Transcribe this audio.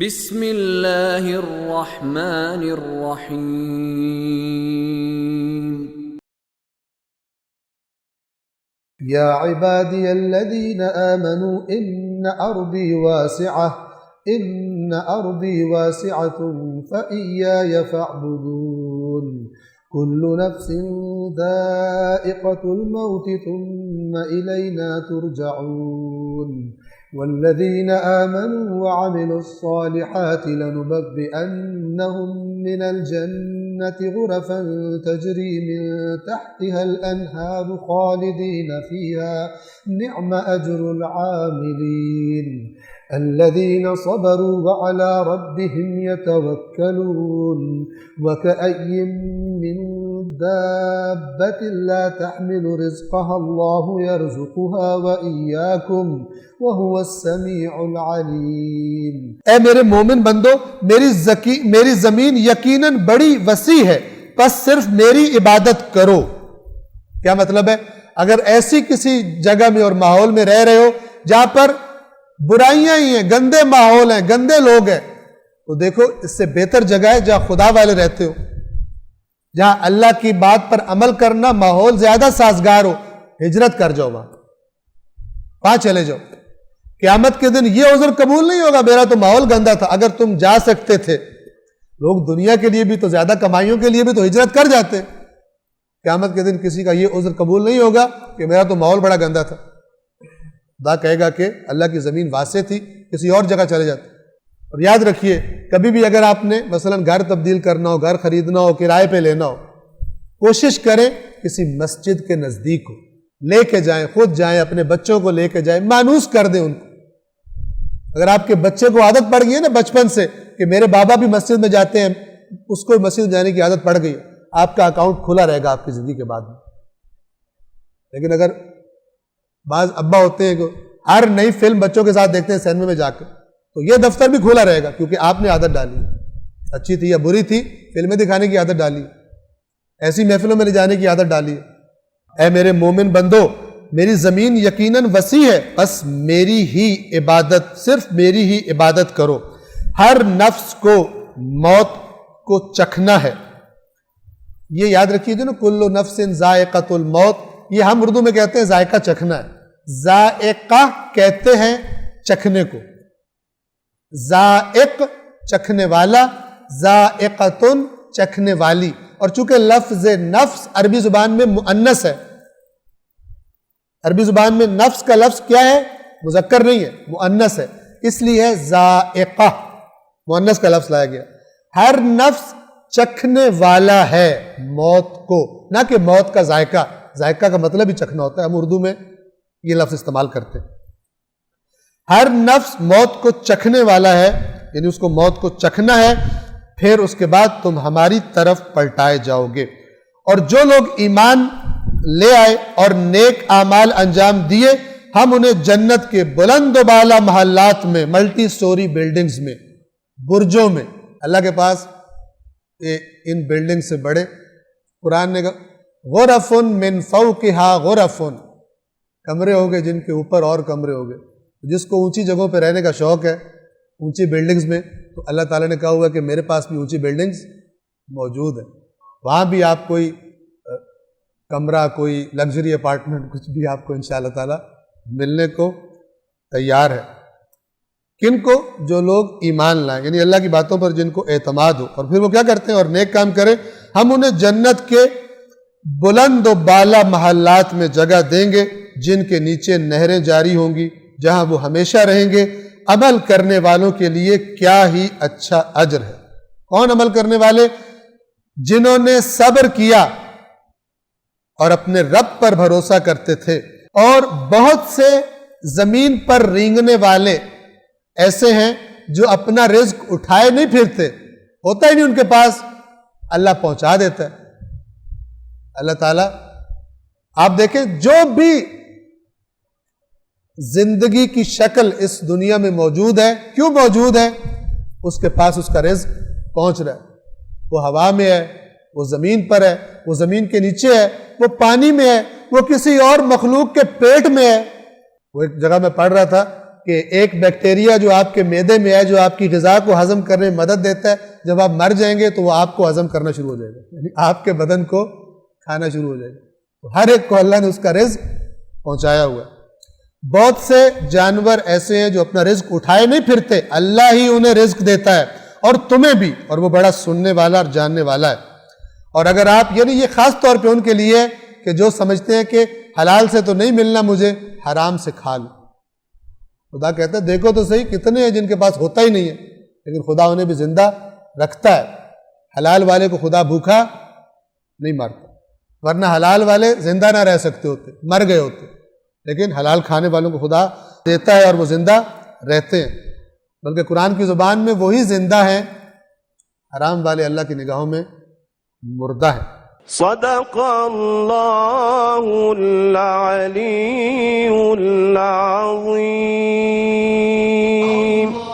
بسم اللہ الرحمن الرحیم یا عبادی الذین آمنوا ان ارضی واسعة فإیای فاعبدون کل نفس ذائقة الموت ثم الینا ترجعون والذین آمنوا وعملوا الصالحات لنبوئنهم من الجنة غرفا تجری من تحتها الأنهار خالدین فيها نعم أجر العاملین الذين صبروا وعلى ربهم يتوكلون وكأي من دابة لا تحمل رزقها الله يرزقها وإياكم وهو السميع العليم۔ اے میرے مومن بندو، میری زمین یقیناً بڑی وسیع ہے، بس صرف میری عبادت کرو۔ کیا مطلب ہے؟ اگر ایسی کسی جگہ میں اور ماحول میں رہ رہے ہو جہاں پر برائیاں ہی ہیں، گندے ماحول ہیں، گندے لوگ ہیں، تو دیکھو اس سے بہتر جگہ ہے جہاں خدا والے رہتے ہو، جہاں اللہ کی بات پر عمل کرنا ماحول زیادہ سازگار ہو، ہجرت کر جاؤ، وہاں چلے جاؤ۔ قیامت کے دن یہ عذر قبول نہیں ہوگا میرا تو ماحول گندا تھا۔ اگر تم جا سکتے تھے، لوگ دنیا کے لیے بھی تو زیادہ کمائیوں کے لیے بھی تو ہجرت کر جاتے، قیامت کے دن کسی کا یہ عذر قبول نہیں ہوگا کہ میرا تو ماحول بڑا گندا تھا۔ خدا کہے گا کہ اللہ کی زمین واسع تھی، کسی اور جگہ چلے جاتے۔ اور یاد رکھیے، کبھی بھی اگر آپ نے مثلا گھر تبدیل کرنا ہو، گھر خریدنا ہو، کرائے پہ لینا ہو، کوشش کریں کسی مسجد کے نزدیک ہو، لے کے جائیں، خود جائیں، اپنے بچوں کو لے کے جائیں، مانوس کر دیں ان کو۔ اگر آپ کے بچے کو عادت پڑ گئی ہے نا بچپن سے کہ میرے بابا بھی مسجد میں جاتے ہیں، اس کو مسجد جانے کی عادت پڑ گئی، آپ کا اکاؤنٹ کھلا رہے گا آپ کی زندگی کے بعد میں۔ لیکن اگر بعض ابا ہوتے ہیں کہ ہر نئی فلم بچوں کے ساتھ دیکھتے ہیں سینما میں جا کے، تو یہ دفتر بھی کھلا رہے گا کیونکہ آپ نے عادت ڈالی، اچھی تھی یا بری تھی، فلمیں دکھانے کی عادت ڈالی، ایسی محفلوں میں لے جانے کی عادت ڈالی۔ اے میرے مومن بندو، میری زمین یقیناً وسیع ہے، بس میری ہی عبادت، صرف میری ہی عبادت کرو۔ ہر نفس کو موت کو چکھنا ہے، یہ یاد رکھیے جو نا کل نفس ذائقۃ الموت، یہ ہم اردو میں کہتے ہیں ذائقہ چکھنا ہے۔ ذائقہ کہتے ہیں چکھنے کو، ذائق چکھنے والا، ذائقۃن چکھنے والی۔ اور چونکہ لفظ نفس عربی زبان میں مؤنث ہے، عربی زبان میں نفس کا لفظ کیا ہے؟ مذکر نہیں ہے، مؤنث ہے، اس لیے ذائقہ مؤنث کا لفظ لایا گیا۔ ہر نفس چکھنے والا ہے موت کو، نہ کہ موت کا ذائقہ۔ ذائقہ کا مطلب ہی چکھنا ہوتا ہے، ہم اردو میں یہ لفظ استعمال کرتے ہیں۔ ہر نفس موت کو چکھنے والا ہے، یعنی اس کو موت کو چکھنا ہے، پھر اس کے بعد تم ہماری طرف پلٹائے جاؤ گے۔ اور جو لوگ ایمان لے آئے اور نیک اعمال انجام دیے، ہم انہیں جنت کے بلند و بالا محلات میں، ملٹی سٹوری بلڈنگز میں، برجوں میں، اللہ کے پاس ان بلڈنگ سے بڑے، قرآن نے کہا غرف من فوقها غرف، کمرے ہو گئے جن کے اوپر اور کمرے ہو گئے۔ جس کو اونچی جگہوں پہ رہنے کا شوق ہے، اونچی بلڈنگز میں، تو اللہ تعالیٰ نے کہا ہوا کہ میرے پاس بھی اونچی بلڈنگز موجود ہیں، وہاں بھی آپ کوئی کمرہ، کوئی لگژری اپارٹمنٹ، کچھ بھی آپ کو انشاءاللہ تعالیٰ ملنے کو تیار ہے۔ کن کو؟ جو لوگ ایمان لائیں، یعنی اللہ کی باتوں پر جن کو اعتماد ہو، اور پھر وہ کیا کرتے ہیں اور نیک کام کریں، ہم انہیں جنت کے بلند و بالا محلات میں جگہ دیں گے جن کے نیچے نہریں جاری ہوں گی، جہاں وہ ہمیشہ رہیں گے۔ عمل کرنے والوں کے لیے کیا ہی اچھا اجر ہے۔ کون عمل کرنے والے؟ جنہوں نے صبر کیا اور اپنے رب پر بھروسہ کرتے تھے۔ اور بہت سے زمین پر رینگنے والے ایسے ہیں جو اپنا رزق اٹھائے نہیں پھرتے، ہوتا ہی نہیں ان کے پاس، اللہ پہنچا دیتا ہے۔ اللہ تعالیٰ، آپ دیکھیں جو بھی زندگی کی شکل اس دنیا میں موجود ہے، کیوں موجود ہے؟ اس کے پاس اس کا رزق پہنچ رہا ہے۔ وہ ہوا میں ہے، وہ زمین پر ہے، وہ زمین کے نیچے ہے، وہ پانی میں ہے، وہ کسی اور مخلوق کے پیٹ میں ہے۔ وہ ایک جگہ میں پڑھ رہا تھا کہ ایک بیکٹیریا جو آپ کے معدے میں ہے جو آپ کی غذا کو ہضم کرنے میں مدد دیتا ہے، جب آپ مر جائیں گے تو وہ آپ کو ہضم کرنا شروع ہو جائے گا، یعنی آپ کے بدن کو کھانا شروع ہو جائے گا۔ تو ہر ایک کو اللہ نے اس کا رزق پہنچایا ہوا ہے۔ بہت سے جانور ایسے ہیں جو اپنا رزق اٹھائے نہیں پھرتے، اللہ ہی انہیں رزق دیتا ہے، اور تمہیں بھی، اور وہ بڑا سننے والا اور جاننے والا ہے۔ اور اگر آپ، یعنی یہ خاص طور پہ ان کے لیے کہ جو سمجھتے ہیں کہ حلال سے تو نہیں ملنا مجھے، حرام سے کھا لو۔ خدا کہتا ہے دیکھو تو صحیح کتنے ہیں جن کے پاس ہوتا ہی نہیں ہے، لیکن خدا انہیں بھی زندہ رکھتا ہے۔ حلال والے کو خدا بھوکا نہیں مارتا، ورنہ حلال والے زندہ نہ رہ سکتے ہوتے، مر گئے ہوتے، لیکن حلال کھانے والوں کو خدا دیتا ہے اور وہ زندہ رہتے ہیں، بلکہ قرآن کی زبان میں وہی زندہ ہیں، حرام والے اللہ کی نگاہوں میں مردہ ہیں۔ صدق اللہ العلی العظیم۔